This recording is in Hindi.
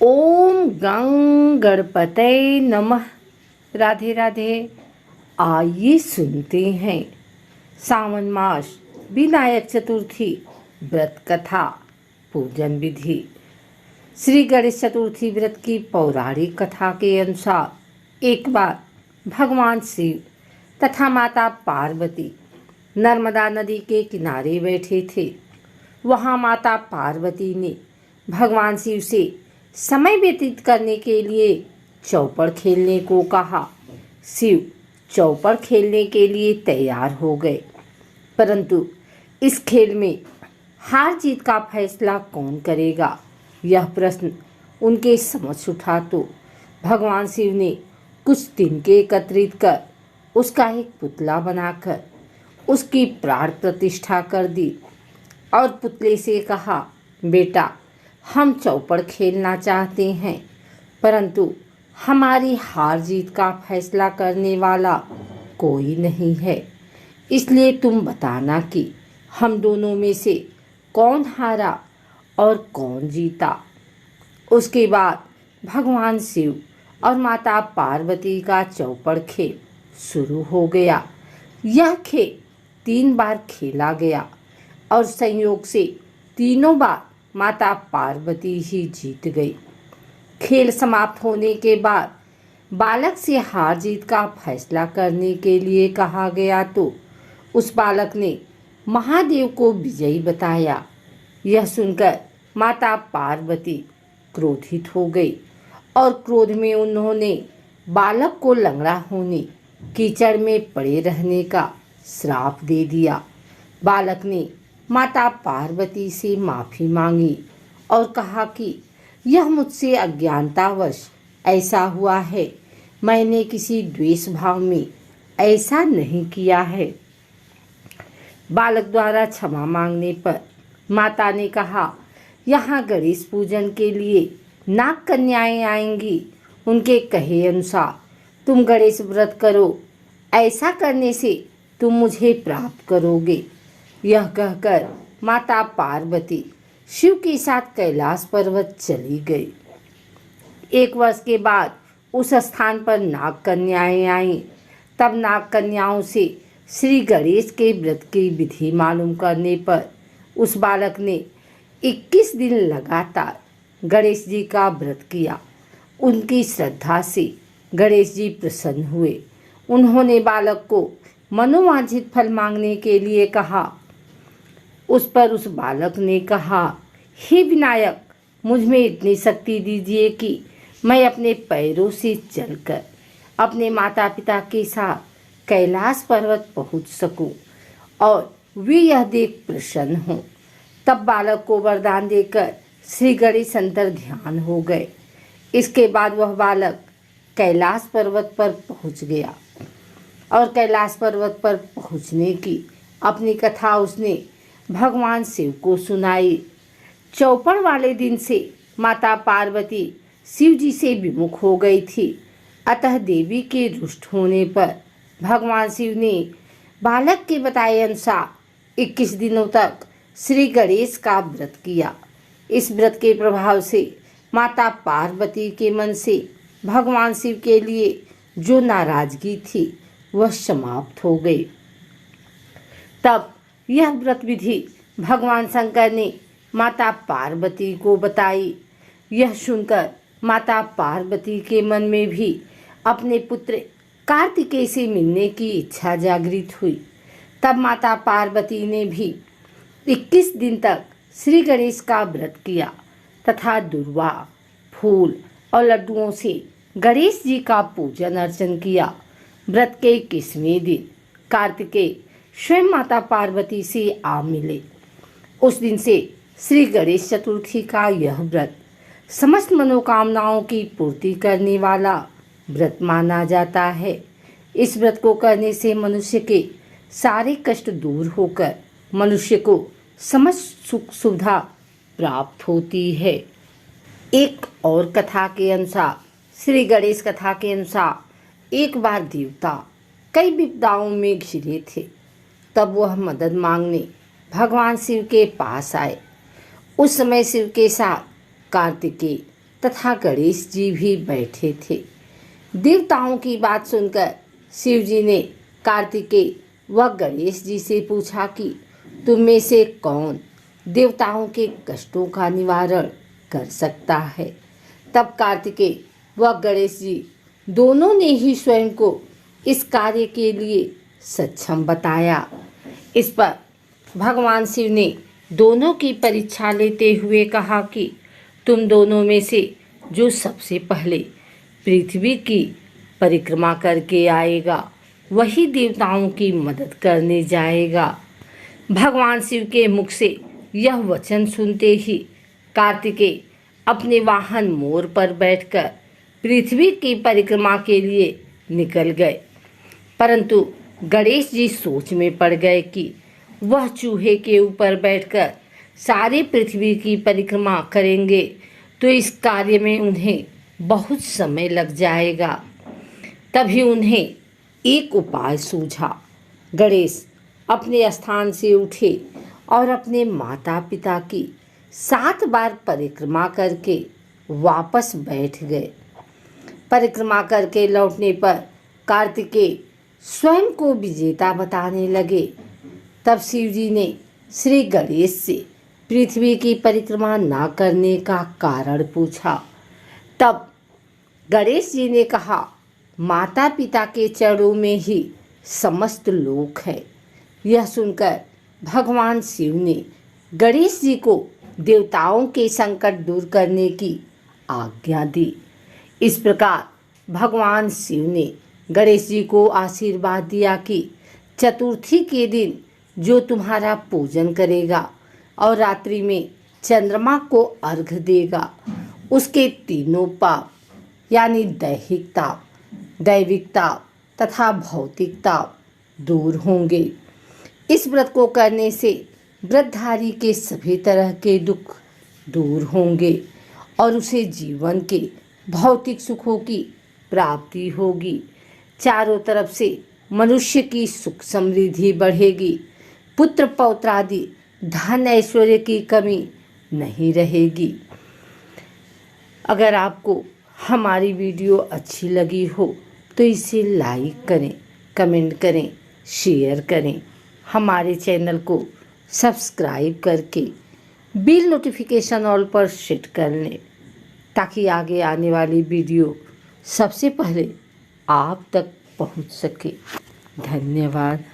ओम गं गणपतये नमः। राधे राधे। आइए सुनते हैं सावन मास विनायक चतुर्थी व्रत कथा पूजन विधि। श्री गणेश चतुर्थी व्रत की पौराणिक कथा के अनुसार एक बार भगवान शिव तथा माता पार्वती नर्मदा नदी के किनारे बैठे थे। वहाँ माता पार्वती ने भगवान शिव से समय व्यतीत करने के लिए चौपड़ खेलने को कहा। शिव चौपड़ खेलने के लिए तैयार हो गए, परंतु इस खेल में हार जीत का फैसला कौन करेगा, यह प्रश्न उनके समक्ष उठा तो भगवान शिव ने कुछ तिनके एकत्रित कर उसका एक पुतला बनाकर उसकी प्राण प्रतिष्ठा कर दी और पुतले से कहा, बेटा, हम चौपड़ खेलना चाहते हैं, परंतु हमारी हार जीत का फैसला करने वाला कोई नहीं है, इसलिए तुम बताना कि हम दोनों में से कौन हारा और कौन जीता। उसके बाद भगवान शिव और माता पार्वती का चौपड़ खेल शुरू हो गया। यह खेल 3 बार खेला गया और संयोग से तीनों बार माता पार्वती ही जीत गई। खेल समाप्त होने के बाद बालक से हार जीत का फैसला करने के लिए कहा गया तो उस बालक ने महादेव को विजयी बताया। यह सुनकर माता पार्वती क्रोधित हो गई और क्रोध में उन्होंने बालक को लंगड़ा होने, कीचड़ में पड़े रहने का श्राप दे दिया। बालक ने माता पार्वती से माफ़ी मांगी और कहा कि यह मुझसे अज्ञानतावश ऐसा हुआ है, मैंने किसी द्वेष भाव में ऐसा नहीं किया है। बालक द्वारा क्षमा मांगने पर माता ने कहा, यहाँ गणेश पूजन के लिए नाग कन्याएं आएंगी, उनके कहे अनुसार तुम गणेश व्रत करो, ऐसा करने से तुम मुझे प्राप्त करोगे। यह कहकर माता पार्वती शिव के साथ कैलाश पर्वत चली गई। 1 वर्ष के बाद उस स्थान पर नाग कन्याएं आईं। तब नाग कन्याओं से श्री गणेश के व्रत की विधि मालूम करने पर उस बालक ने 21 दिन लगातार गणेश जी का व्रत किया। उनकी श्रद्धा से गणेश जी प्रसन्न हुए। उन्होंने बालक को मनोवांछित फल मांगने के लिए कहा। उस पर उस बालक ने कहा, हे विनायक, मुझ में इतनी शक्ति दीजिए कि मैं अपने पैरों से चलकर अपने माता पिता के साथ कैलाश पर्वत पहुंच सकूं और वे यह देख प्रसन्न हों। तब बालक को वरदान देकर श्री गणेश अंतर ध्यान हो गए। इसके बाद वह बालक कैलाश पर्वत पर पहुंच गया और कैलाश पर्वत पर पहुंचने की अपनी कथा उसने भगवान शिव को सुनाई। चौपड़ वाले दिन से माता पार्वती शिव जी से विमुख हो गई थी, अतः देवी के रुष्ट होने पर भगवान शिव ने बालक के बताए अनुसार 21 दिनों तक श्री गणेश का व्रत किया। इस व्रत के प्रभाव से माता पार्वती के मन से भगवान शिव के लिए जो नाराजगी थी वह समाप्त हो गई। तब यह व्रत विधि भगवान शंकर ने माता पार्वती को बताई। यह सुनकर माता पार्वती के मन में भी अपने पुत्र कार्तिकेय से मिलने की इच्छा जागृत हुई। तब माता पार्वती ने भी 21 दिन तक श्री गणेश का व्रत किया तथा दुर्वा, फूल और लड्डुओं से गणेश जी का पूजन अर्चन किया। व्रत के 21वें दिन कार्तिकेय स्वयं माता पार्वती से आ मिले। उस दिन से श्री गणेश चतुर्थी का यह व्रत समस्त मनोकामनाओं की पूर्ति करने वाला व्रत माना जाता है। इस व्रत को करने से मनुष्य के सारे कष्ट दूर होकर मनुष्य को समस्त सुख सुविधा प्राप्त होती है। एक और कथा के अनुसार, श्री गणेश कथा के अनुसार, एक बार देवता कई विपदाओं में घिरे थे। तब वह मदद मांगने भगवान शिव के पास आए। उस समय शिव के साथ कार्तिकेय, तथा गणेश जी भी बैठे थे। देवताओं की बात सुनकर शिव जी ने कार्तिकेय व गणेश जी से पूछा कि तुम में से कौन देवताओं के कष्टों का निवारण कर सकता है। तब कार्तिकेय व गणेश जी दोनों ने ही स्वयं को इस कार्य के लिए सक्षम बताया। इस पर भगवान शिव ने दोनों की परीक्षा लेते हुए कहा कि तुम दोनों में से जो सबसे पहले पृथ्वी की परिक्रमा करके आएगा वही देवताओं की मदद करने जाएगा। भगवान शिव के मुख से यह वचन सुनते ही कार्तिकेय अपने वाहन मोर पर बैठकर पृथ्वी की परिक्रमा के लिए निकल गए। परंतु गणेश जी सोच में पड़ गए कि वह चूहे के ऊपर बैठकर सारी पृथ्वी की परिक्रमा करेंगे तो इस कार्य में उन्हें बहुत समय लग जाएगा। तभी उन्हें एक उपाय सूझा। गणेश अपने स्थान से उठे और अपने माता पिता की 7 बार परिक्रमा करके वापस बैठ गए। परिक्रमा करके लौटने पर कार्तिकेय स्वयं को विजेता बताने लगे। तब शिव जी ने श्री गणेश से पृथ्वी की परिक्रमा न करने का कारण पूछा। तब गणेश जी ने कहा, माता पिता के चरणों में ही समस्त लोक है। यह सुनकर भगवान शिव ने गणेश जी को देवताओं के संकट दूर करने की आज्ञा दी। इस प्रकार भगवान शिव ने गणेश जी को आशीर्वाद दिया कि चतुर्थी के दिन जो तुम्हारा पूजन करेगा और रात्रि में चंद्रमा को अर्घ्य देगा उसके तीनों पाप यानी दैहिक ताप, दैविक ताप तथा भौतिक ताप दूर होंगे। इस व्रत को करने से व्रतधारी के सभी तरह के दुख दूर होंगे और उसे जीवन के भौतिक सुखों की प्राप्ति होगी। चारों तरफ से मनुष्य की सुख समृद्धि बढ़ेगी। पुत्र पौत्रादि धन ऐश्वर्य की कमी नहीं रहेगी। अगर आपको हमारी वीडियो अच्छी लगी हो तो इसे लाइक करें, कमेंट करें, शेयर करें। हमारे चैनल को सब्सक्राइब करके बिल नोटिफिकेशन ऑल पर सेट कर लें ताकि आगे आने वाली वीडियो सबसे पहले आप तक पहुंच सके। धन्यवाद।